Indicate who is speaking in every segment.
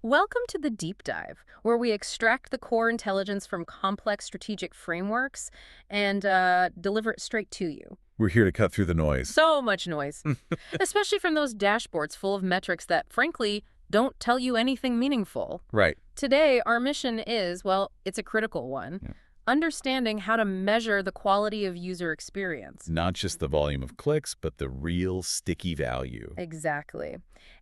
Speaker 1: Welcome to the deep dive, where we extract the core intelligence from complex strategic frameworks and deliver it straight to you.
Speaker 2: We're here to cut through the noise.
Speaker 1: So much noise, especially from those dashboards full of metrics that, frankly, don't tell you anything meaningful.
Speaker 2: Right.
Speaker 1: Today, our mission is, well, it's a critical one,
Speaker 2: Yeah.
Speaker 1: understanding how to measure the quality of user experience.
Speaker 2: Not just the volume of clicks, but the real sticky value.
Speaker 1: Exactly.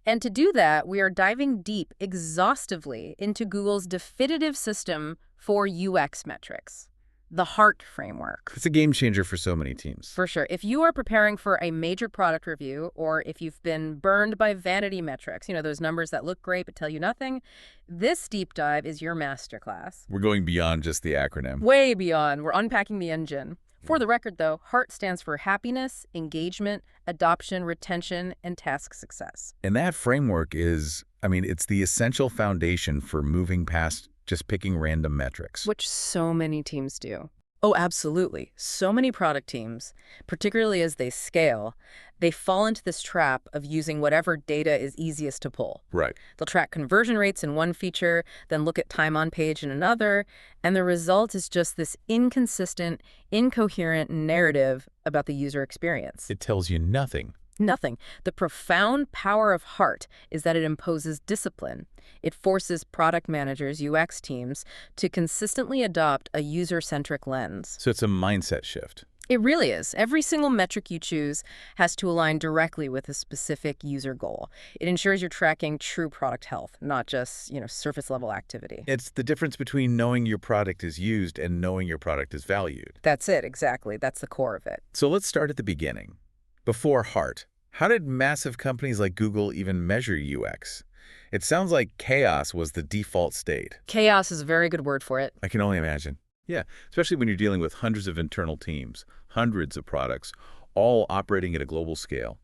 Speaker 1: And to do that, we are diving deep, exhaustively, into Google's definitive system for UX metrics, the HEART framework.
Speaker 2: It's a game changer for so many teams.
Speaker 1: For sure. If you are preparing for a major product review, or if you've been burned by vanity metrics, those numbers that look great but tell you nothing, this deep dive is your masterclass.
Speaker 2: We're going beyond just the acronym.
Speaker 1: Way beyond. We're unpacking the engine. For the record, though, HEART stands for happiness, engagement, adoption, retention, and task success.
Speaker 2: And that framework is, it's the essential foundation for moving past just picking random metrics.
Speaker 1: Which so many teams do. Oh, absolutely. So many product teams, particularly as they scale, they fall into this trap of using whatever data is easiest to pull.
Speaker 2: Right.
Speaker 1: They'll track conversion rates in one feature, then look at time on page in another, and the result is just this inconsistent, incoherent narrative about the user experience.
Speaker 2: It tells you nothing.
Speaker 1: Nothing. The profound power of HEART is that it imposes discipline. It forces product managers, UX teams, to consistently adopt a user-centric lens.
Speaker 2: So it's a mindset shift.
Speaker 1: It really is. Every single metric you choose has to align directly with a specific user goal. It ensures you're tracking true product health, not just, surface-level activity.
Speaker 2: It's the difference between knowing your product is used and knowing your product is valued.
Speaker 1: That's it, exactly. That's the core of it.
Speaker 2: So let's start at the beginning. Before HEART, how did massive companies like Google even measure UX? It sounds like chaos was the default state.
Speaker 1: Chaos is a very good word for it.
Speaker 2: I can only imagine. Yeah, especially when you're dealing with hundreds of internal teams, hundreds of products, all operating at a global scale.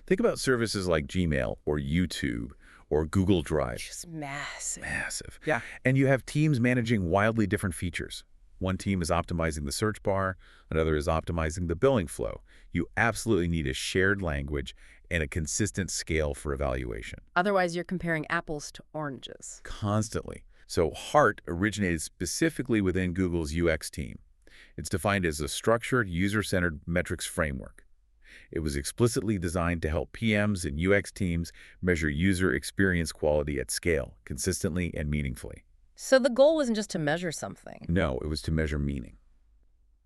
Speaker 2: Think about services like Gmail or YouTube or Google Drive.
Speaker 1: Just massive.
Speaker 2: Massive.
Speaker 1: Yeah.
Speaker 2: And you have teams managing wildly different features. One team is optimizing the search bar, another is optimizing the billing flow. You absolutely need a shared language and a consistent scale for evaluation.
Speaker 1: Otherwise, you're comparing apples to oranges.
Speaker 2: Constantly. So HEART originated specifically within Google's UX team. It's defined as a structured, user-centered metrics framework. It was explicitly designed to help PMs and UX teams measure user experience quality at scale, consistently and meaningfully.
Speaker 1: So the goal wasn't just to measure something.
Speaker 2: No, it was to measure meaning.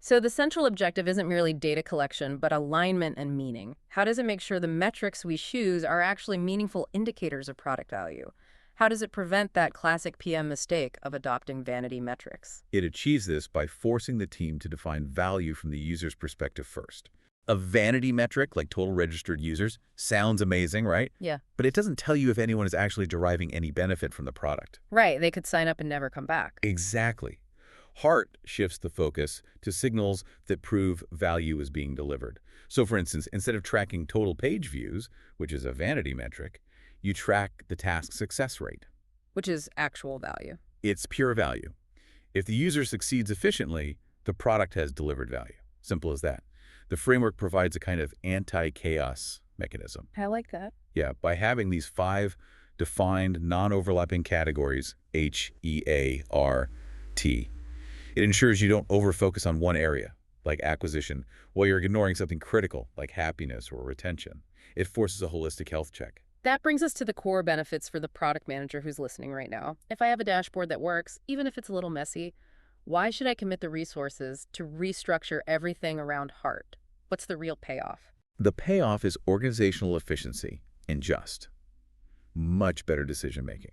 Speaker 1: So the central objective isn't merely data collection, but alignment and meaning. How does it make sure the metrics we choose are actually meaningful indicators of product value? How does it prevent that classic PM mistake of adopting vanity metrics?
Speaker 2: It achieves this by forcing the team to define value from the user's perspective first. A vanity metric, like total registered users, sounds amazing, right?
Speaker 1: Yeah.
Speaker 2: But it doesn't tell you if anyone is actually deriving any benefit from the product.
Speaker 1: Right, they could sign up and never come back.
Speaker 2: Exactly. HEART shifts the focus to signals that prove value is being delivered. So for instance, instead of tracking total page views, which is a vanity metric, you track the task success rate.
Speaker 1: Which is actual value.
Speaker 2: It's pure value. If the user succeeds efficiently, the product has delivered value. Simple as that. The framework provides a kind of anti-chaos mechanism.
Speaker 1: I like that.
Speaker 2: Yeah, by having these 5 defined, non-overlapping categories, H, E, A, R, T, it ensures you don't over-focus on one area, like acquisition, while you're ignoring something critical, like happiness or retention. It forces a holistic health check.
Speaker 1: That brings us to the core benefits for the product manager who's listening right now. If I have a dashboard that works, even if it's a little messy, why should I commit the resources to restructure everything around HEART? What's the real payoff?
Speaker 2: The payoff is organizational efficiency and much better decision-making.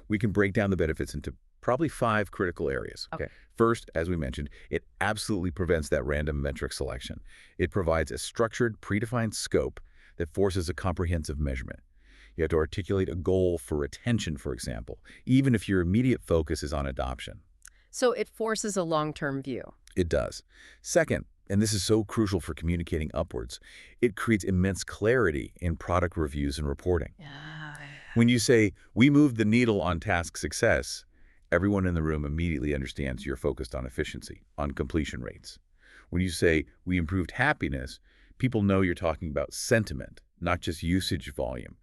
Speaker 2: We can break down the benefits into probably 5 critical areas.
Speaker 1: Okay.
Speaker 2: First, as we mentioned, it absolutely prevents that random metric selection. It provides a structured, predefined scope that forces a comprehensive measurement. You have to articulate a goal for retention, for example, even if your immediate focus is on adoption.
Speaker 1: So it forces a long-term view.
Speaker 2: It does. Second, and this is so crucial for communicating upwards, it creates immense clarity in product reviews and reporting. When you say, we moved the needle on task success, everyone in the room immediately understands you're focused on efficiency, on completion rates. When you say, we improved happiness, people know you're talking about sentiment, not just usage volume.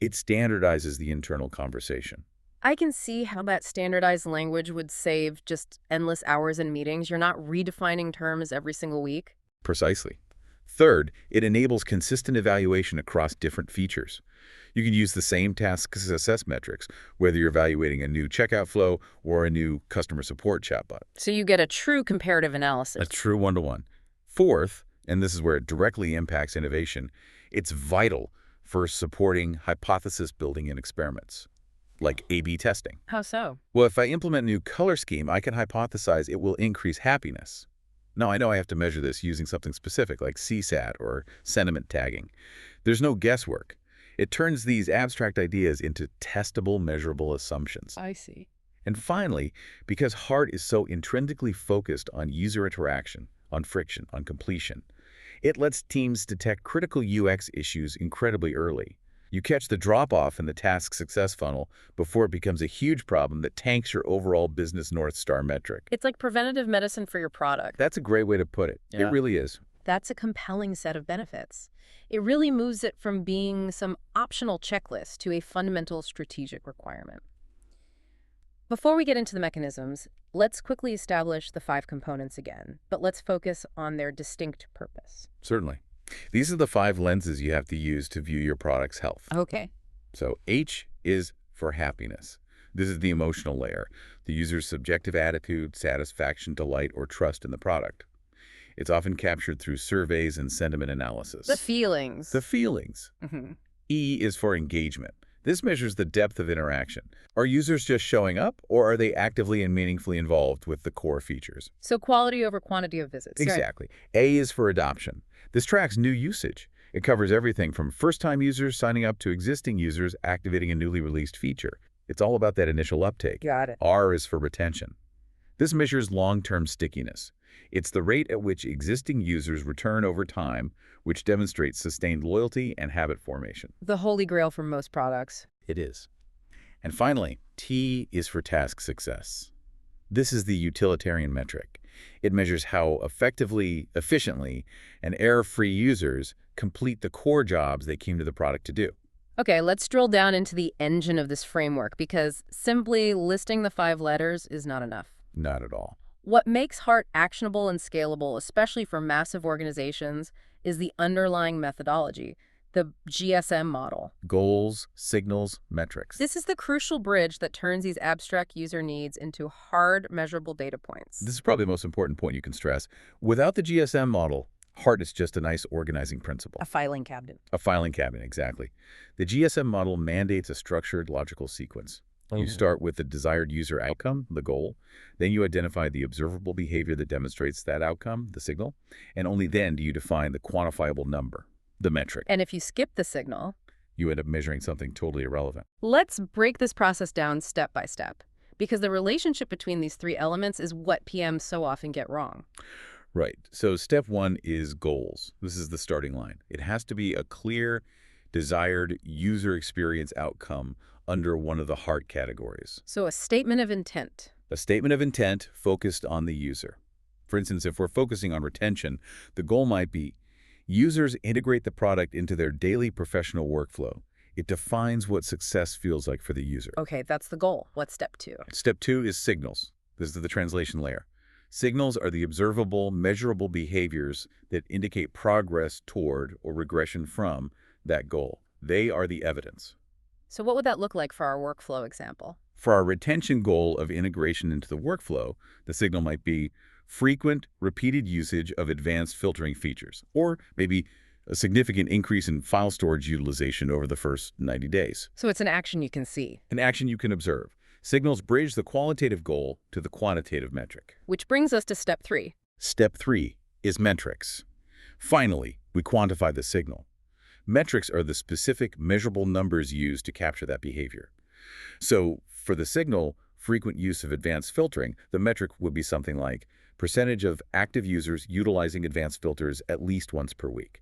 Speaker 2: It standardizes the internal conversation.
Speaker 1: I can see how that standardized language would save just endless hours in meetings. You're not redefining terms every single week.
Speaker 2: Precisely. Third, it enables consistent evaluation across different features. You can use the same task success metrics, whether you're evaluating a new checkout flow or a new customer support chatbot.
Speaker 1: So you get a true comparative
Speaker 2: A
Speaker 1: analysis.
Speaker 2: true one-to-one. Fourth, and this is where it directly impacts innovation, it's vital for supporting hypothesis building in experiments, like A/B testing.
Speaker 1: How so?
Speaker 2: Well, if I implement a new color scheme, I can hypothesize it will increase happiness. Now, I know I have to measure this using something specific like CSAT or sentiment tagging. There's no guesswork. It turns these abstract ideas into testable, measurable assumptions.
Speaker 1: I see.
Speaker 2: And finally, because Heart is so intrinsically focused on user interaction, on friction, on completion, it lets teams detect critical UX issues incredibly early. You catch the drop-off in the task success funnel before it becomes a huge problem that tanks your overall business North Star metric.
Speaker 1: It's like preventative medicine for your product.
Speaker 2: That's a great way to put it. It
Speaker 1: Yeah.
Speaker 2: really is.
Speaker 1: That's a compelling set of benefits. It really moves it from being some optional checklist to a fundamental strategic requirement. Before we get into the mechanisms, let's quickly establish the 5 components again, but let's focus on their distinct purpose.
Speaker 2: Certainly. These are the 5 lenses you have to use to view your product's health.
Speaker 1: Okay.
Speaker 2: So H is for happiness. This is the emotional layer, the user's subjective attitude, satisfaction, delight, or trust in the product. It's often captured through surveys and sentiment analysis.
Speaker 1: The feelings.
Speaker 2: The feelings.
Speaker 1: Mhm.
Speaker 2: E is for engagement. This measures the depth of interaction. Are users just showing up, or are they actively and meaningfully involved with the core features?
Speaker 1: So quality over quantity of visits. Right.
Speaker 2: Exactly. A is for adoption. This tracks new usage. It covers everything from first-time users signing up to existing users activating a newly released feature. It's all about that initial uptake.
Speaker 1: Got it.
Speaker 2: R is for retention. This measures long-term stickiness. It's the rate at which existing users return over time, which demonstrates sustained loyalty and habit formation.
Speaker 1: The holy grail for most products.
Speaker 2: It is. And finally, T is for task success. This is the utilitarian metric. It measures how effectively, efficiently, and error-free users complete the core jobs they came to the product to do.
Speaker 1: Okay, let's drill down into the engine of this framework because simply listing the 5 letters is not enough.
Speaker 2: Not at all.
Speaker 1: What makes Heart actionable and scalable, especially for massive organizations, is the underlying methodology, the GSM model.
Speaker 2: Goals, signals, metrics.
Speaker 1: This is the crucial bridge that turns these abstract user needs into hard, measurable data points.
Speaker 2: This is probably the most important point you can stress. Without the GSM model, Heart is just a nice organizing principle.
Speaker 1: A filing cabinet.
Speaker 2: A filing cabinet, exactly. The GSM model mandates a structured logical sequence. You start with the desired user outcome, the goal. Then you identify the observable behavior that demonstrates that outcome, the signal. And only then do you define the quantifiable number, the metric.
Speaker 1: And if you skip the signal,
Speaker 2: You end up measuring something totally irrelevant.
Speaker 1: let's break this process down step by step, because the relationship between these 3 elements is what PMs so often get wrong.
Speaker 2: Right. So step 1 is goals. This is the starting line. It has to be a clear, desired user experience outcome under one of the Heart categories.
Speaker 1: So a statement of intent.
Speaker 2: A statement of intent focused on the user. For instance, if we're focusing on retention, the goal might be users integrate the product into their daily professional workflow. It defines what success feels like for the user.
Speaker 1: Okay, that's the goal. What's step 2?
Speaker 2: Step 2 is signals. This is the translation layer. Signals are the observable, measurable behaviors that indicate progress toward or regression from that goal. They are the evidence.
Speaker 1: So what would that look like for our workflow example?
Speaker 2: For our retention goal of integration into the workflow, the signal might be frequent, repeated usage of advanced filtering features, or maybe a significant increase in file storage utilization over the first 90 days.
Speaker 1: So it's an action you can see.
Speaker 2: An action you can observe. Signals bridge the qualitative goal to the quantitative metric.
Speaker 1: Which brings us to step 3.
Speaker 2: Step 3 is metrics. Finally, we quantify the signal. Metrics are the specific measurable numbers used to capture that behavior. So for the signal, frequent use of advanced filtering, the metric would be something like percentage of active users utilizing advanced filters at least once per week.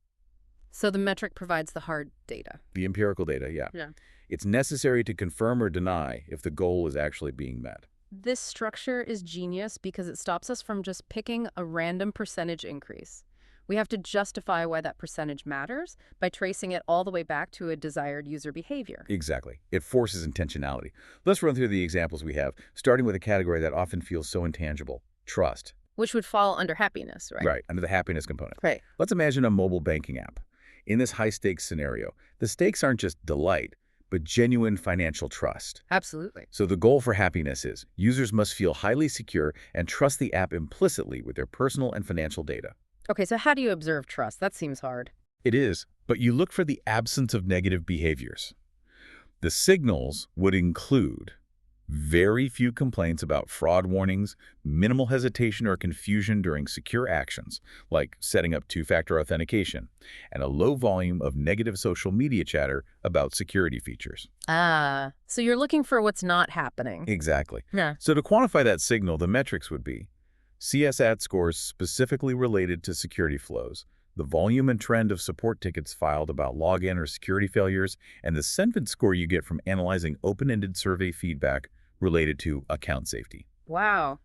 Speaker 1: So the metric provides the hard data.
Speaker 2: The empirical data, yeah.
Speaker 1: Yeah.
Speaker 2: It's necessary to confirm or deny if the goal is actually being met.
Speaker 1: This structure is genius because it stops us from just picking a random percentage increase. We have to justify why that percentage matters by tracing it all the way back to a desired user behavior.
Speaker 2: Exactly. It forces intentionality. Let's run through the examples we have, starting with a category that often feels so intangible, trust.
Speaker 1: Which would fall under happiness, right?
Speaker 2: Right, under the happiness component.
Speaker 1: Right.
Speaker 2: Let's imagine a mobile banking app. In this high-stakes scenario, the stakes aren't just delight, but genuine financial trust.
Speaker 1: Absolutely.
Speaker 2: So the goal for happiness is users must feel highly secure and trust the app implicitly with their personal and financial data.
Speaker 1: Okay, so how do you observe trust? That seems hard.
Speaker 2: It is, but you look for the absence of negative behaviors. The signals would include very few complaints about fraud warnings, minimal hesitation or confusion during secure actions, like setting up two-factor authentication, and a low volume of negative social media chatter about security features.
Speaker 1: Ah, so you're looking for what's not happening.
Speaker 2: Exactly.
Speaker 1: Yeah.
Speaker 2: So to quantify that signal, the metrics would be CSAT scores specifically related to security flows, the volume and trend of support tickets filed about login or security failures, and the sentiment score you get from analyzing open-ended survey feedback related to account safety.
Speaker 1: Wow.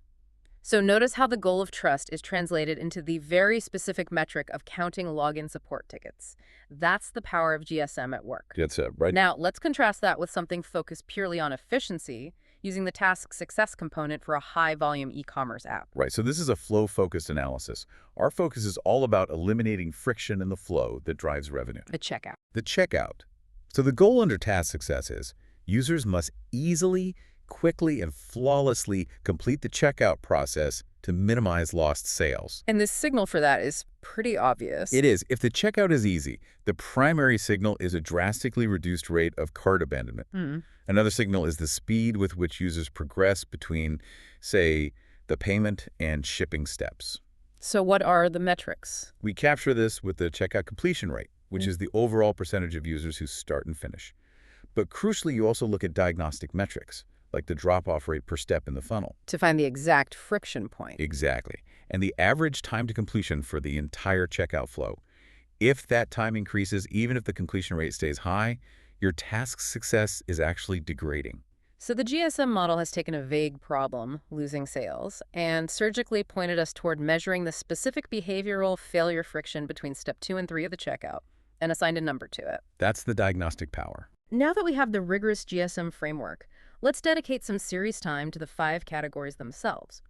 Speaker 1: So notice how the goal of trust is translated into the very specific metric of counting login support tickets. That's the power of GSM at work.
Speaker 2: That's it, right?
Speaker 1: Now, let's contrast that with something focused purely on efficiency, using the task success component for a high-volume e-commerce app.
Speaker 2: Right, so this is a flow-focused analysis. Our focus is all about eliminating friction in the flow that drives revenue.
Speaker 1: The checkout.
Speaker 2: The checkout. So the goal under task success is users must easily, quickly, and flawlessly complete the checkout process to minimize lost sales.
Speaker 1: And the signal for that is pretty obvious.
Speaker 2: It is. If the checkout is easy, the primary signal is a drastically reduced rate of cart abandonment. Another signal is the speed with which users progress between, say, the payment and shipping steps.
Speaker 1: So what are the metrics?
Speaker 2: We capture this with the checkout completion rate, which is the overall percentage of users who start and finish. But crucially, you also look at diagnostic metrics, like the drop-off rate per step in the funnel.
Speaker 1: To find the exact friction point.
Speaker 2: Exactly. And the average time to completion for the entire checkout flow. If that time increases, even if the completion rate stays high, your task success is actually degrading.
Speaker 1: So the GSM model has taken a vague problem, losing sales, and surgically pointed us toward measuring the specific behavioral failure friction between step 2 and 3 of the checkout, and assigned a number to it.
Speaker 2: That's the diagnostic power.
Speaker 1: Now that we have the rigorous GSM framework, let's dedicate some serious time to the 5 categories themselves.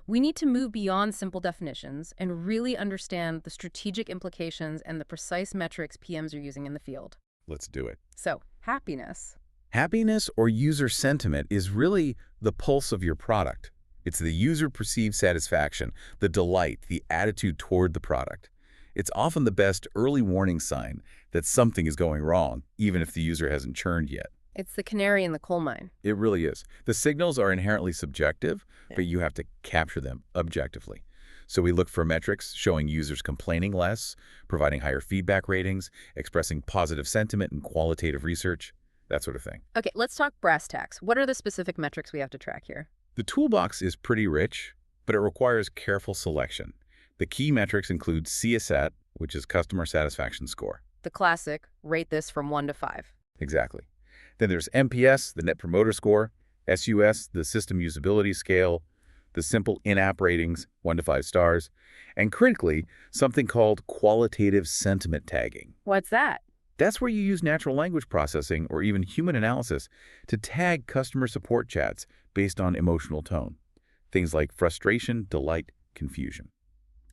Speaker 1: We need to move beyond simple definitions and really understand the strategic implications and the precise metrics PMs are using in the field.
Speaker 2: Let's do it.
Speaker 1: So, happiness.
Speaker 2: Happiness or user sentiment is really the pulse of your product. It's the user-perceived satisfaction, the delight, the attitude toward the product. It's often the best early warning sign that something is going wrong, even if the user hasn't churned yet.
Speaker 1: It's the canary in the coal mine.
Speaker 2: It really is. The signals are inherently subjective, but you have to capture them objectively. So we look for metrics showing users complaining less, providing higher feedback ratings, expressing positive sentiment and qualitative research, that sort of thing.
Speaker 1: Okay, let's talk brass tacks. What are the specific metrics we have to track here?
Speaker 2: The toolbox is pretty rich, but it requires careful selection. The key metrics include CSAT, which is customer satisfaction score.
Speaker 1: The classic, rate this from 1 to 5.
Speaker 2: Exactly. Then there's NPS, the Net Promoter Score, SUS, the System Usability Scale, the simple in-app ratings, 1 to 5 stars, and critically, something called qualitative sentiment tagging.
Speaker 1: What's that?
Speaker 2: That's where you use natural language processing or even human analysis to tag customer support chats based on emotional tone. Things like frustration, delight, confusion.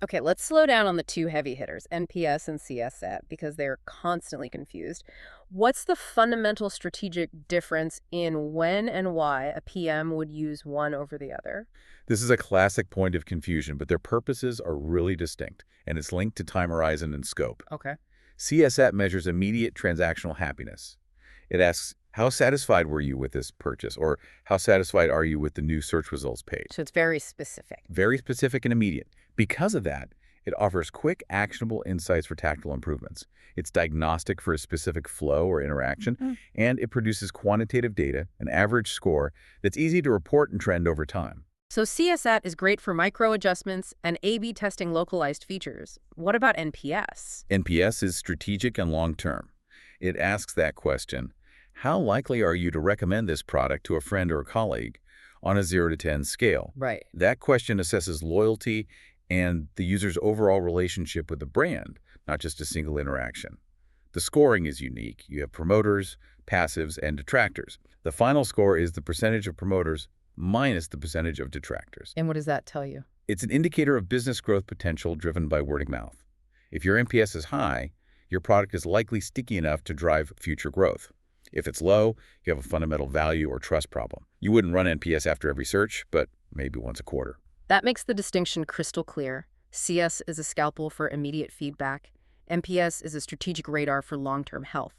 Speaker 1: Okay, let's slow down on the 2 heavy hitters, NPS and CSAT, because they're constantly confused. What's the fundamental strategic difference in when and why a PM would use one over the other?
Speaker 2: This is a classic point of confusion, but their purposes are really distinct, and it's linked to time horizon and scope.
Speaker 1: Okay.
Speaker 2: CSAT measures immediate transactional happiness. It asks, how satisfied were you with this purchase? Or how satisfied are you with the new search results page?
Speaker 1: So it's very specific.
Speaker 2: Very specific and immediate. Because of that, it offers quick, actionable insights for tactical improvements. It's diagnostic for a specific flow or interaction, and it produces quantitative data, an average score, that's easy to report and trend over time.
Speaker 1: So CSAT is great for micro adjustments and A/B testing localized features. What about NPS?
Speaker 2: NPS is strategic and long-term. It asks that question, how likely are you to recommend this product to a friend or a colleague on a 0 to 10 scale?
Speaker 1: Right.
Speaker 2: That question assesses loyalty and the user's overall relationship with the brand, not just a single interaction. The scoring is unique. You have promoters, passives, and detractors. The final score is the percentage of promoters minus the percentage of detractors.
Speaker 1: And what does that tell you?
Speaker 2: It's an indicator of business growth potential driven by word of mouth. If your NPS is high, your product is likely sticky enough to drive future growth. If it's low, you have a fundamental value or trust problem. You wouldn't run NPS after every search, but maybe once a quarter.
Speaker 1: That makes the distinction crystal clear. CS is a scalpel for immediate feedback. NPS is a strategic radar for long-term health.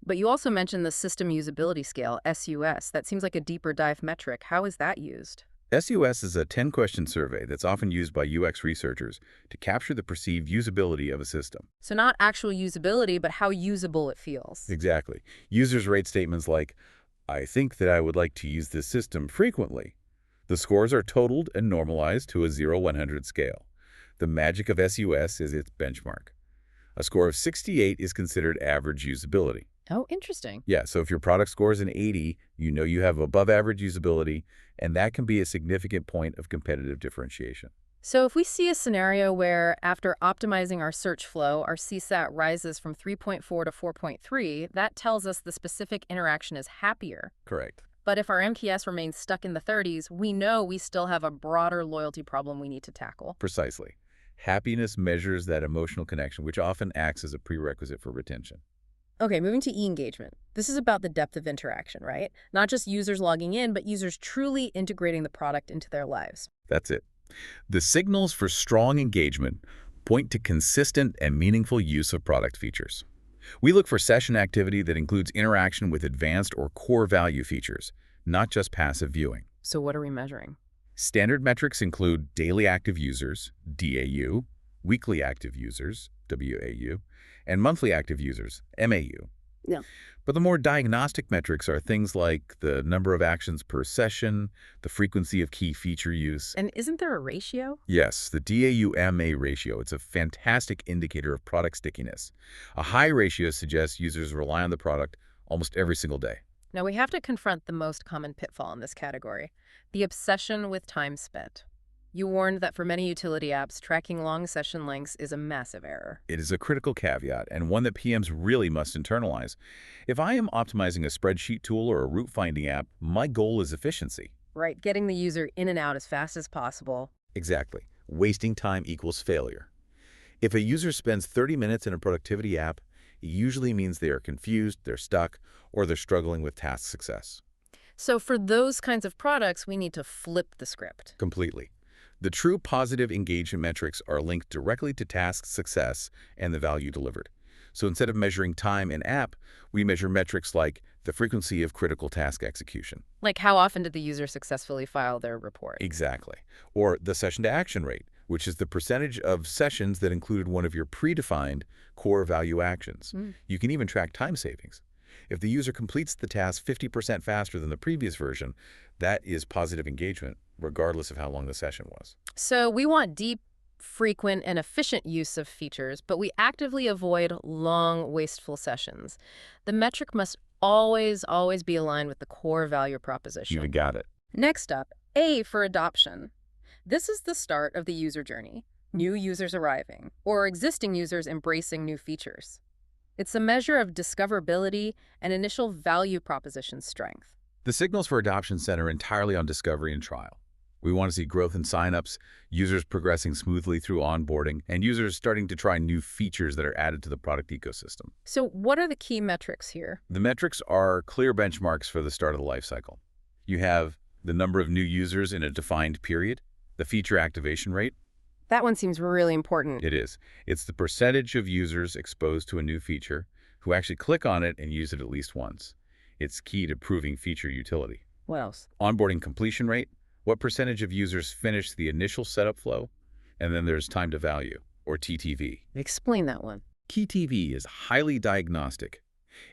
Speaker 1: But you also mentioned the System Usability Scale, SUS. That seems like a deeper dive metric. How is that used?
Speaker 2: SUS is a 10-question survey that's often used by UX researchers to capture the perceived usability of a system.
Speaker 1: So not actual usability, but how usable it feels.
Speaker 2: Exactly. Users rate statements like, "I think that I would like to use this system frequently." The scores are totaled and normalized to a 0-100 scale. The magic of SUS is its benchmark. A score of 68 is considered average usability.
Speaker 1: Oh, interesting.
Speaker 2: Yeah, so if your product scores an 80, you know you have above average usability, and that can be a significant point of competitive differentiation.
Speaker 1: So if we see a scenario where after optimizing our search flow, our CSAT rises from 3.4 to 4.3, that tells us the specific interaction is happier.
Speaker 2: Correct.
Speaker 1: But if our MPS remains stuck in the 30s, we know we still have a broader loyalty problem we need to tackle.
Speaker 2: Precisely. Happiness measures that emotional connection, which often acts as a prerequisite for retention.
Speaker 1: Okay, moving to e-engagement. This is about the depth of interaction, right? Not just users logging in, but users truly integrating the product into their lives.
Speaker 2: That's it. The signals for strong engagement point to consistent and meaningful use of product features. We look for session activity that includes interaction with advanced or core value features, not just passive viewing.
Speaker 1: So what are we measuring?
Speaker 2: Standard metrics include daily active users, DAU, weekly active users, WAU, and monthly active users, MAU.
Speaker 1: Yeah.
Speaker 2: But the more diagnostic metrics are things like the number of actions per session, the frequency of key feature use.
Speaker 1: And isn't there a ratio?
Speaker 2: Yes, the DAU-MA ratio. It's a fantastic indicator of product stickiness. A high ratio suggests users rely on the product almost every single day.
Speaker 1: Now we have to confront the most common pitfall in this category, the obsession with time spent. You warned that for many utility apps, tracking long session lengths is a massive error.
Speaker 2: It is a critical caveat, and one that PMs really must internalize. If I am optimizing a spreadsheet tool or a route-finding app, my goal is efficiency.
Speaker 1: Right, getting the user in and out as fast as possible.
Speaker 2: Exactly. Wasting time equals failure. If a user spends 30 minutes in a productivity app, it usually means they are confused, they're stuck, or they're struggling with task success.
Speaker 1: So for those kinds of products, we need to flip the script.
Speaker 2: Completely. The true positive engagement metrics are linked directly to task success and the value delivered. So instead of measuring time in app, we measure metrics like the frequency of critical task execution.
Speaker 1: Like how often did the user successfully file their report?
Speaker 2: Exactly. Or the session-to-action rate, which is the percentage of sessions that included one of your predefined core value actions. You can even track time savings. If the user completes the task 50% faster than the previous version, that is positive engagement, regardless of how long the session was.
Speaker 1: So we want deep, frequent, and efficient use of features, but we actively avoid long, wasteful sessions. The metric must always be aligned with the core value proposition.
Speaker 2: You got it.
Speaker 1: Next up, A for adoption. This is the start of the user journey. New users arriving, or existing users embracing new features. It's a measure of discoverability and initial value proposition strength.
Speaker 2: The signals for adoption center entirely on discovery and trial. We want to see growth in signups, users progressing smoothly through onboarding, and users starting to try new features that are added to the product ecosystem.
Speaker 1: So what are the key metrics here?
Speaker 2: The metrics are clear benchmarks for the start of the lifecycle. You have the number of new users in a defined period, the feature activation rate.
Speaker 1: That one seems really important.
Speaker 2: It is. It's the percentage of users exposed to a new feature who actually click on it and use it at least once. It's key to proving feature utility.
Speaker 1: What else?
Speaker 2: Onboarding completion rate. What percentage of users finish the initial setup flow? And then there's time to value, or TTV.
Speaker 1: Explain that one.
Speaker 2: TTV is highly diagnostic.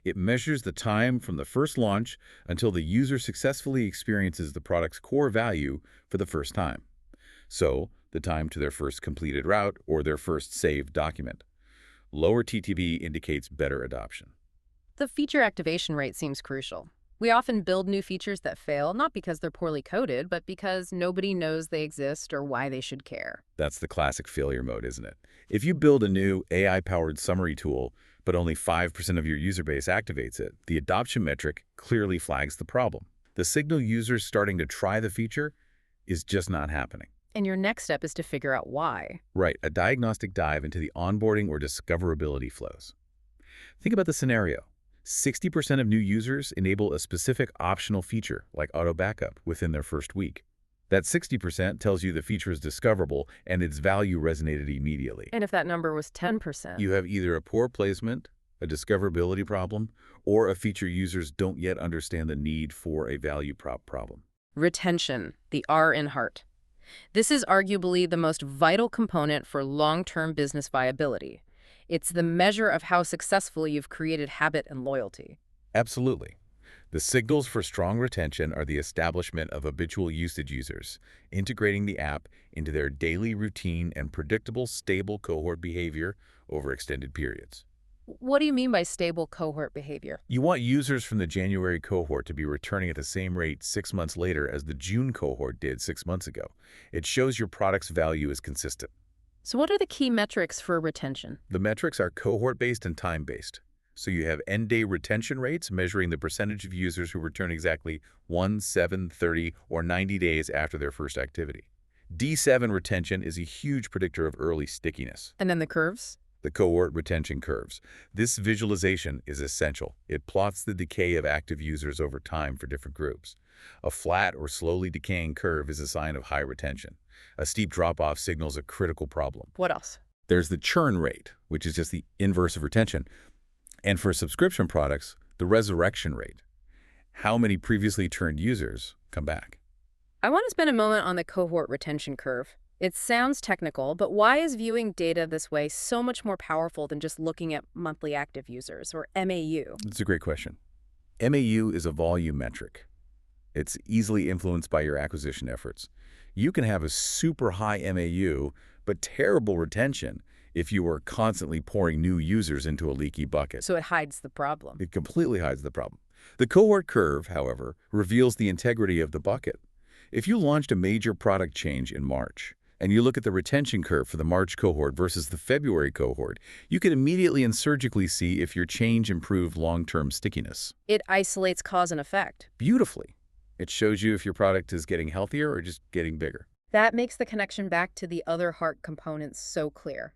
Speaker 2: It measures the time from the first launch until the user successfully experiences the product's core value for the first time. So, the time to their first completed route or their first saved document. Lower TTV indicates better adoption.
Speaker 1: The feature activation rate seems crucial. We often build new features that fail, not because they're poorly coded, but because nobody knows they exist or why they should care.
Speaker 2: That's the classic failure mode, isn't it? If you build a new AI-powered summary tool, but only 5% of your user base activates it, the adoption metric clearly flags the problem. The signal users starting to try the feature is just not happening.
Speaker 1: And your next step is to figure out why.
Speaker 2: Right, a diagnostic dive into the onboarding or discoverability flows. Think about the scenario. 60% of new users enable a specific optional feature, like auto backup, within their first week. That 60% tells you the feature is discoverable and its value resonated immediately.
Speaker 1: And if that number was 10%?
Speaker 2: You have either a poor placement, a discoverability problem, or a feature users don't yet understand the need for a value prop problem.
Speaker 1: Retention, the R in heart. This is arguably the most vital component for long-term business viability. It's the measure of how successful you've created habit and loyalty.
Speaker 2: Absolutely. The signals for strong retention are the establishment of habitual usage users, integrating the app into their daily routine and predictable, stable cohort behavior over extended periods.
Speaker 1: What do you mean by stable cohort behavior?
Speaker 2: You want users from the January cohort to be returning at the same rate 6 months later as the June cohort did 6 months ago. It shows your product's value is consistent.
Speaker 1: So what are the key metrics for retention?
Speaker 2: The metrics are cohort-based and time-based. So you have end-day retention rates measuring the percentage of users who return exactly 1, 7, 30, or 90 days after their first activity. D7 retention is a huge predictor of early stickiness.
Speaker 1: And then the curves?
Speaker 2: The cohort retention curves. This visualization is essential. It plots the decay of active users over time for different groups. A flat or slowly decaying curve is a sign of high retention. A steep drop-off signals a critical problem.
Speaker 1: What else?
Speaker 2: There's the churn rate, which is just the inverse of retention. And for subscription products, the resurrection rate. How many previously churned users come back?
Speaker 1: I want to spend a moment on the cohort retention curve. It sounds technical, but why is viewing data this way so much more powerful than just looking at monthly active users, or MAU?
Speaker 2: That's a great question. MAU is a volume metric. It's easily influenced by your acquisition efforts. You can have a super high MAU, but terrible retention if you are constantly pouring new users into a leaky bucket.
Speaker 1: So it hides the problem.
Speaker 2: It completely hides the problem. The cohort curve, however, reveals the integrity of the bucket. If you launched a major product change in March, and you look at the retention curve for the March cohort versus the February cohort, you can immediately and surgically see if your change improved long-term stickiness.
Speaker 1: It isolates cause and effect.
Speaker 2: Beautifully. It shows you if your product is getting healthier or just getting bigger.
Speaker 1: That makes the connection back to the other heart components so clear.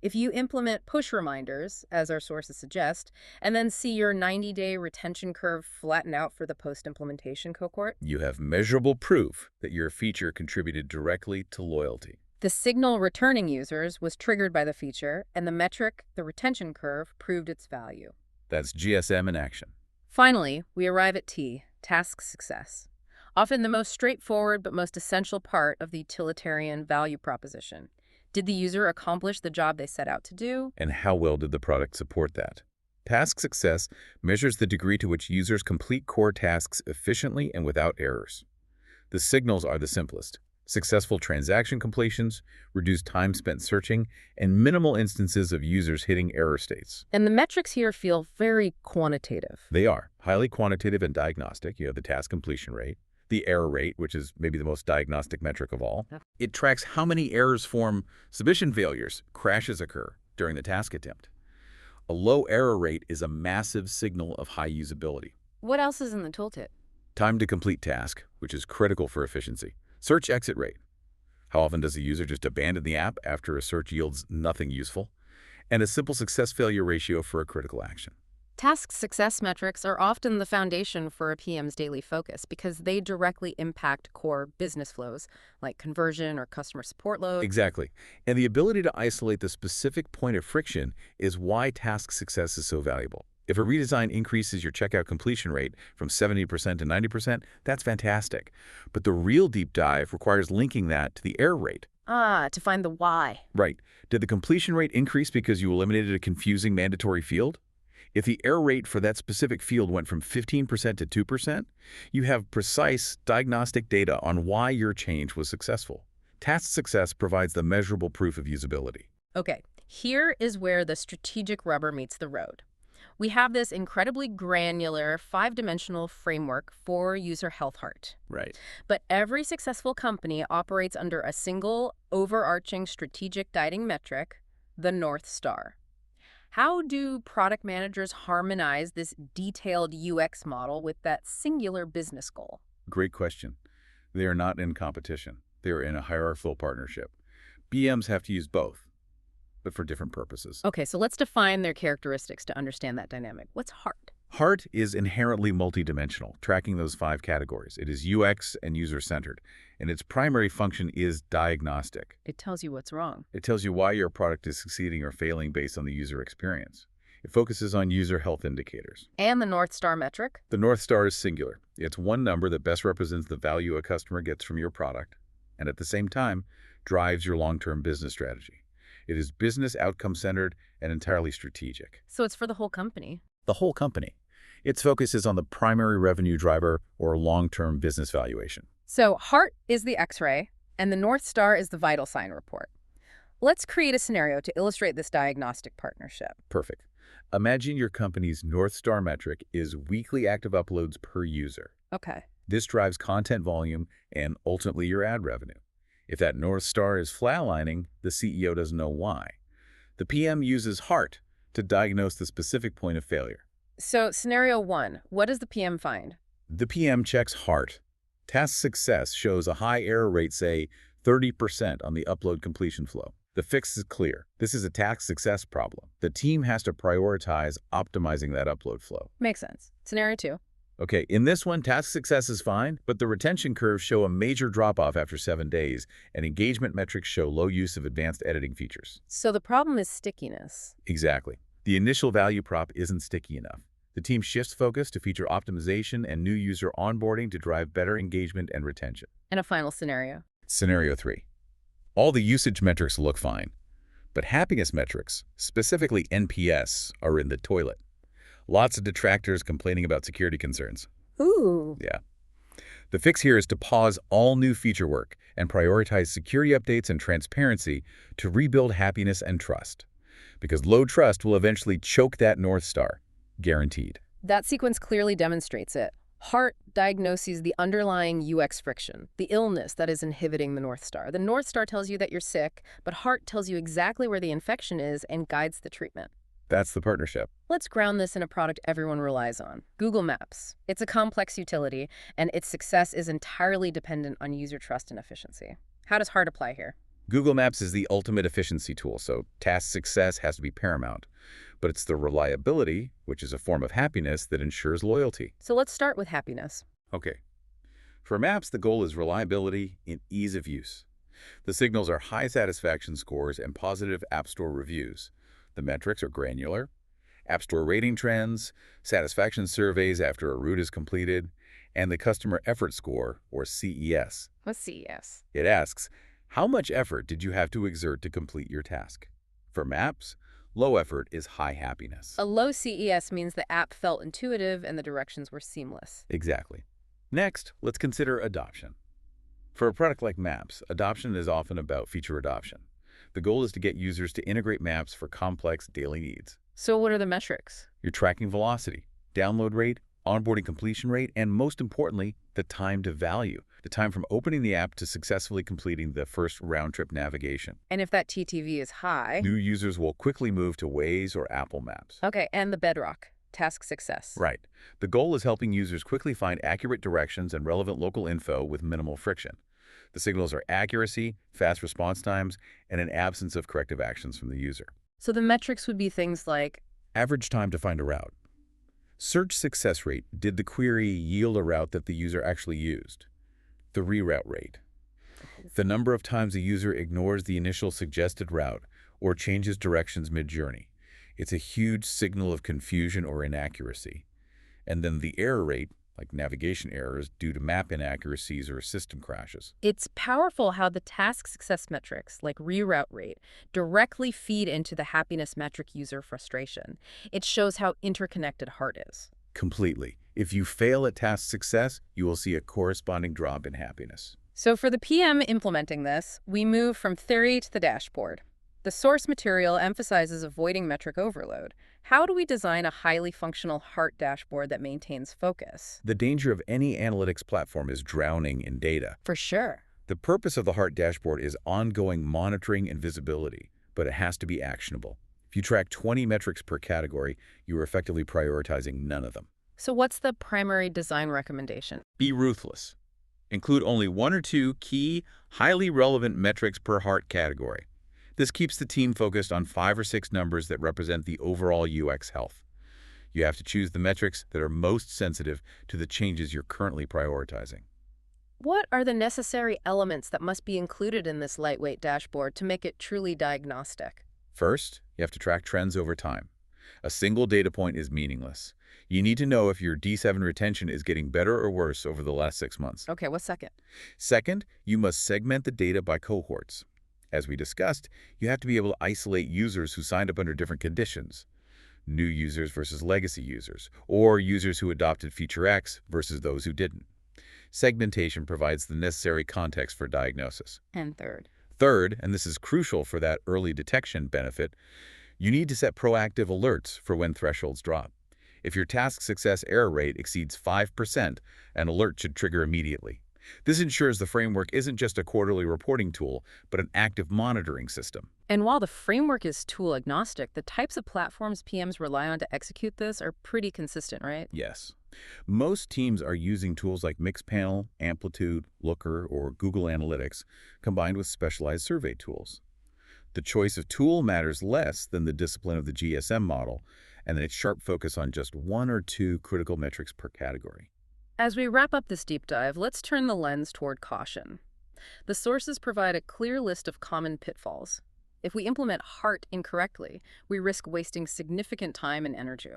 Speaker 1: If you implement push reminders, as our sources suggest, and then see your 90-day retention curve flatten out for the post-implementation cohort,
Speaker 2: You have measurable proof that your feature contributed directly to loyalty.
Speaker 1: the signal returning users was triggered by the feature, and the metric, the retention curve, proved its value.
Speaker 2: That's GSM in action.
Speaker 1: Finally, we arrive at T, task success. Often the most straightforward but most essential part of the utilitarian value proposition. Did the user accomplish the job they set out to do?
Speaker 2: And how well did the product support that? Task success measures the degree to which users complete core tasks efficiently and without errors. The signals are the simplest: successful transaction completions, reduced time spent searching, and minimal instances of users hitting error states.
Speaker 1: And the metrics here feel very quantitative.
Speaker 2: They are highly quantitative and diagnostic. You have the task completion rate, the error rate, which is maybe the most diagnostic metric of all.
Speaker 1: Yep.
Speaker 2: It tracks how many errors form, submission failures, crashes occur during the task attempt. A low error rate is a massive signal of high usability.
Speaker 1: What else is in the tooltip?
Speaker 2: Time to complete task, which is critical for efficiency. Search exit rate. How often does the user just abandon the app after a search yields nothing useful? And a simple success-failure ratio for a critical action.
Speaker 1: Task success metrics are often the foundation for a PM's daily focus because they directly impact core business flows like conversion or customer support load.
Speaker 2: Exactly. And the ability to isolate the specific point of friction is why task success is so valuable. If a redesign increases your checkout completion rate from 70% to 90%, that's fantastic. But the real deep dive requires linking that to the error rate.
Speaker 1: To find the why.
Speaker 2: Right. Did the completion rate increase because you eliminated a confusing mandatory field? If the error rate for that specific field went from 15% to 2%, you have precise diagnostic data on why your change was successful. Task success provides the measurable proof of usability.
Speaker 1: Okay, here is where the strategic rubber meets the road. We have this incredibly granular, five-dimensional framework for user health heart.
Speaker 2: Right.
Speaker 1: But every successful company operates under a single, overarching strategic guiding metric, the North Star. How do product managers harmonize this detailed UX model with that singular business goal?
Speaker 2: Great question. They are not in competition. They are in a hierarchical partnership. BMs have to use both, but for different purposes.
Speaker 1: Okay, so let's define their characteristics to understand that dynamic. What's heart?
Speaker 2: Heart is inherently multidimensional, tracking those five categories. It is UX and user-centered, and its primary function is diagnostic.
Speaker 1: It tells you what's wrong.
Speaker 2: It tells you why your product is succeeding or failing based on the user experience. It focuses on user health indicators.
Speaker 1: And the North Star metric?
Speaker 2: The North Star is singular. It's one number that best represents the value a customer gets from your product, and at the same time, drives your long-term business strategy. It is business outcome-centered and entirely strategic.
Speaker 1: So it's for the whole company.
Speaker 2: The whole company. Its focus is on the primary revenue driver or long-term business valuation.
Speaker 1: So heart is the X-ray, and the North Star is the vital sign report. Let's create a scenario to illustrate this diagnostic partnership.
Speaker 2: Perfect. Imagine your company's North Star metric is weekly active uploads per user.
Speaker 1: Okay.
Speaker 2: This drives content volume and ultimately your ad revenue. If that North Star is flatlining, the CEO doesn't know why. The PM uses heart to diagnose the specific point of failure.
Speaker 1: So scenario 1, what does the PM find?
Speaker 2: The PM checks heart. Task success shows a high error rate, say 30% on the upload completion flow. The fix is clear. This is a task success problem. The team has to prioritize optimizing that upload flow.
Speaker 1: Makes sense. Scenario 2.
Speaker 2: Okay, in this one, task success is fine, but the retention curves show a major drop-off after 7 days, and engagement metrics show low use of advanced editing features.
Speaker 1: So the problem is stickiness.
Speaker 2: Exactly. The initial value prop isn't sticky enough. The team shifts focus to feature optimization and new user onboarding to drive better engagement and retention.
Speaker 1: And a final scenario.
Speaker 2: Scenario 3. All the usage metrics look fine, but happiness metrics, specifically NPS, are in the toilet. Lots of detractors complaining about security concerns.
Speaker 1: Ooh.
Speaker 2: Yeah. The fix here is to pause all new feature work and prioritize security updates and transparency to rebuild happiness and trust. Because low trust will eventually choke that North Star. Guaranteed.
Speaker 1: That sequence clearly demonstrates it. Heart diagnoses the underlying UX friction, the illness that is inhibiting the North Star. The North Star tells you that you're sick, but heart tells you exactly where the infection is and guides the treatment.
Speaker 2: That's the partnership.
Speaker 1: Let's ground this in a product everyone relies on, Google Maps. It's a complex utility, and its success is entirely dependent on user trust and efficiency. How does heart apply here?
Speaker 2: Google Maps is the ultimate efficiency tool, so task success has to be paramount. But it's the reliability, which is a form of happiness, that ensures loyalty.
Speaker 1: So let's start with happiness.
Speaker 2: Okay. For Maps, the goal is reliability and ease of use. The signals are high satisfaction scores and positive App Store reviews. The metrics are granular: App Store rating trends, satisfaction surveys after a route is completed, and the Customer Effort Score, or CES.
Speaker 1: What's CES?
Speaker 2: It asks, how much effort did you have to exert to complete your task? For Maps, low effort is high happiness.
Speaker 1: A low CES means the app felt intuitive and the directions were seamless.
Speaker 2: Exactly. Next, let's consider adoption. For a product like Maps, adoption is often about feature adoption. The goal is to get users to integrate Maps for complex daily needs.
Speaker 1: So what are the metrics?
Speaker 2: You're tracking velocity, download rate, onboarding completion rate, and most importantly, the time to value, the time from opening the app to successfully completing the first round-trip navigation.
Speaker 1: And if that TTV is high...
Speaker 2: New users will quickly move to Waze or Apple Maps.
Speaker 1: Okay, and the bedrock, task success.
Speaker 2: Right. The goal is helping users quickly find accurate directions and relevant local info with minimal friction. The signals are accuracy, fast response times, and an absence of corrective actions from the user.
Speaker 1: So the metrics would be things like
Speaker 2: average time to find a route. Search success rate. Did the query yield a route that the user actually used? The reroute rate. The number of times a user ignores the initial suggested route or changes directions mid-journey. It's a huge signal of confusion or inaccuracy. And then the error rate, like navigation errors due to map inaccuracies or system crashes.
Speaker 1: It's powerful how the task success metrics, like reroute rate, directly feed into the happiness metric user frustration. It shows how interconnected heart is.
Speaker 2: Completely. If you fail at task success, you will see a corresponding drop in happiness.
Speaker 1: So for the PM implementing this, we move from theory to the dashboard. The source material emphasizes avoiding metric overload. How do we design a highly functional heart dashboard that maintains focus?
Speaker 2: The danger of any analytics platform is drowning in data.
Speaker 1: For sure.
Speaker 2: The purpose of the heart dashboard is ongoing monitoring and visibility, but it has to be actionable. If you track 20 metrics per category, you are effectively prioritizing none of them.
Speaker 1: So what's the primary design recommendation?
Speaker 2: Be ruthless. Include only one or two key, highly relevant metrics per heart category. This keeps the team focused on 5 or 6 numbers that represent the overall UX health. You have to choose the metrics that are most sensitive to the changes you're currently prioritizing.
Speaker 1: What are the necessary elements that must be included in this lightweight dashboard to make it truly diagnostic?
Speaker 2: First, you have to track trends over time. A single data point is meaningless. You need to know if your D7 retention is getting better or worse over the last 6 months.
Speaker 1: Okay, what's second?
Speaker 2: Second, you must segment the data by cohorts. As we discussed, you have to be able to isolate users who signed up under different conditions. New users versus legacy users, or users who adopted feature X versus those who didn't. Segmentation provides the necessary context for diagnosis.
Speaker 1: And third.
Speaker 2: Third, and this is crucial for that early detection benefit, you need to set proactive alerts for when thresholds drop. If your task success error rate exceeds 5%, an alert should trigger immediately. This ensures the framework isn't just a quarterly reporting tool, but an active monitoring system.
Speaker 1: And while the framework is tool agnostic, the types of platforms PMs rely on to execute this are pretty consistent, right?
Speaker 2: Yes. Most teams are using tools like Mixpanel, Amplitude, Looker, or Google Analytics, combined with specialized survey tools. The choice of tool matters less than the discipline of the GSM model, and its sharp focus on just 1 or 2 critical metrics per category.
Speaker 1: As we wrap up this deep dive, let's turn the lens toward caution. The sources provide a clear list of common pitfalls. If we implement HEART incorrectly, we risk wasting significant time and energy.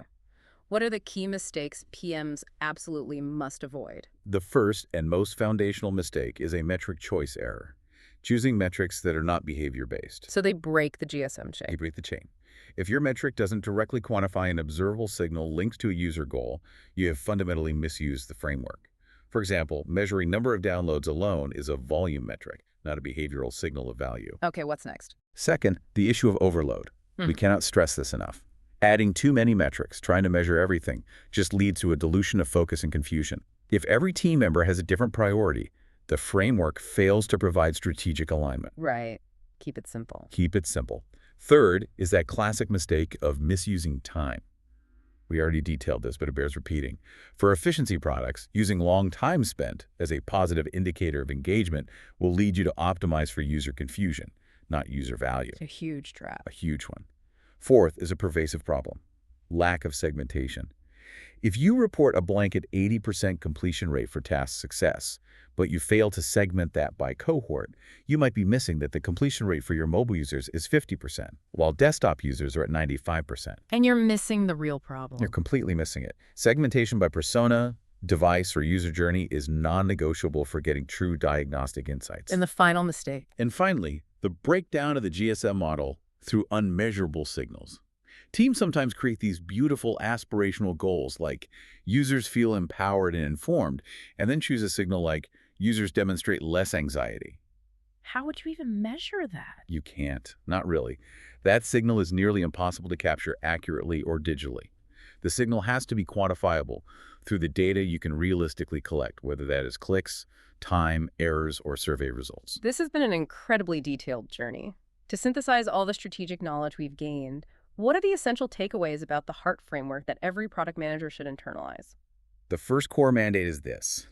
Speaker 1: What are the key mistakes PMs absolutely must avoid?
Speaker 2: The first and most foundational mistake is a metric choice error, choosing metrics that are not behavior-based.
Speaker 1: So they break the GSM chain.
Speaker 2: They break the chain. If your metric doesn't directly quantify an observable signal linked to a user goal, you have fundamentally misused the framework. For example, measuring number of downloads alone is a volume metric, not a behavioral signal of value.
Speaker 1: Okay, what's next?
Speaker 2: Second, the issue of overload. We cannot stress this enough. Adding too many metrics, trying to measure everything, just leads to a dilution of focus and confusion. If every team member has a different priority, the framework fails to provide strategic alignment.
Speaker 1: Right. Keep it simple.
Speaker 2: Keep it simple. Third is that classic mistake of misusing time. We already detailed this, but it bears repeating. For efficiency products, using long time spent as a positive indicator of engagement will lead you to optimize for user confusion, not user value.
Speaker 1: It's a huge trap.
Speaker 2: A huge one. Fourth is a pervasive problem: lack of segmentation. If you report a blanket 80% completion rate for task success, but you fail to segment that by cohort, you might be missing that the completion rate for your mobile users is 50%, while desktop users are at 95%.
Speaker 1: And you're missing the real problem.
Speaker 2: You're completely missing it. Segmentation by persona, device, or user journey is non-negotiable for getting true diagnostic insights.
Speaker 1: And the final mistake.
Speaker 2: And finally, the breakdown of the GSM model through unmeasurable signals. Teams sometimes create these beautiful aspirational goals like users feel empowered and informed, and then choose a signal like users demonstrate less anxiety.
Speaker 1: How would you even measure that?
Speaker 2: You can't. Not really. That signal is nearly impossible to capture accurately or digitally. The signal has to be quantifiable through the data you can realistically collect, whether that is clicks, time, errors, or survey results.
Speaker 1: This has been an incredibly detailed journey. To synthesize all the strategic knowledge we've gained, what are the essential takeaways about the HEART framework that every product manager should internalize?
Speaker 2: The first core mandate is this: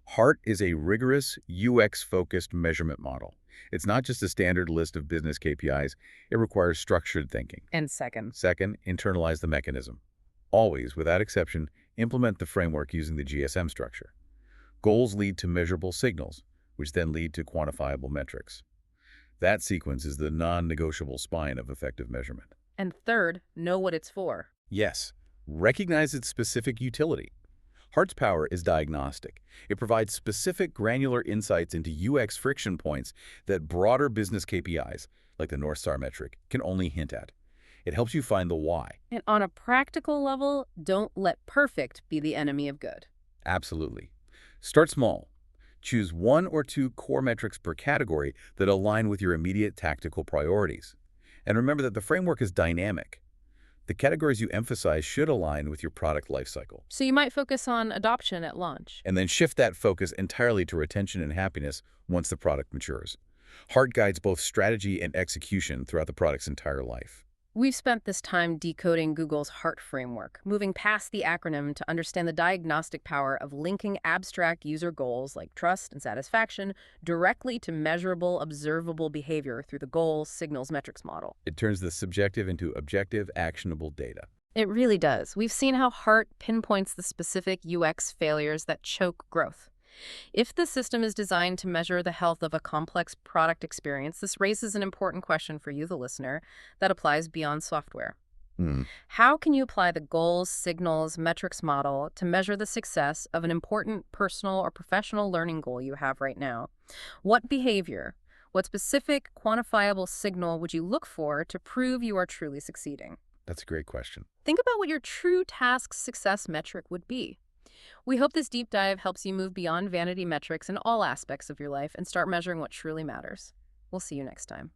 Speaker 2: HEART is a rigorous, UX-focused measurement model. It's not just a standard list of business KPIs. It requires structured thinking.
Speaker 1: And second,
Speaker 2: Internalize the mechanism. Always, without exception, implement the framework using the GSM structure. Goals lead to measurable signals, which then lead to quantifiable metrics. That sequence is the non-negotiable spine of effective measurement.
Speaker 1: and third, know what it's for.
Speaker 2: Yes, recognize its specific utility. HEART's power is diagnostic. It provides specific granular insights into UX friction points that broader business KPIs, like the North Star metric, can only hint at. It helps you find the why.
Speaker 1: And on a practical level, don't let perfect be the enemy of good.
Speaker 2: Absolutely. Start small. Choose 1 or 2 core metrics per category that align with your immediate tactical priorities. And remember that the framework is dynamic. The categories you emphasize should align with your product lifecycle.
Speaker 1: So you might focus on adoption at launch.
Speaker 2: And then shift that focus entirely to retention and happiness once the product matures. Heart guides both strategy and execution throughout the product's entire life.
Speaker 1: We've spent this time decoding Google's HEART framework, moving past the acronym to understand the diagnostic power of linking abstract user goals like trust and satisfaction directly to measurable, observable behavior through the goals, signals, metrics model.
Speaker 2: It turns the subjective into objective, actionable data.
Speaker 1: It really does. We've seen how HEART pinpoints the specific UX failures that choke growth. If the system is designed to measure the health of a complex product experience, this raises an important question for you, the listener, that applies beyond software.
Speaker 2: Hmm.
Speaker 1: How can you apply the goals, signals, metrics model to measure the success of an important personal or professional learning goal you have right now? What behavior, what specific quantifiable signal would you look for to prove you are truly succeeding?
Speaker 2: That's a great question.
Speaker 1: Think about what your true task success metric would be. We hope this deep dive helps you move beyond vanity metrics in all aspects of your life and start measuring what truly matters. We'll see you next time.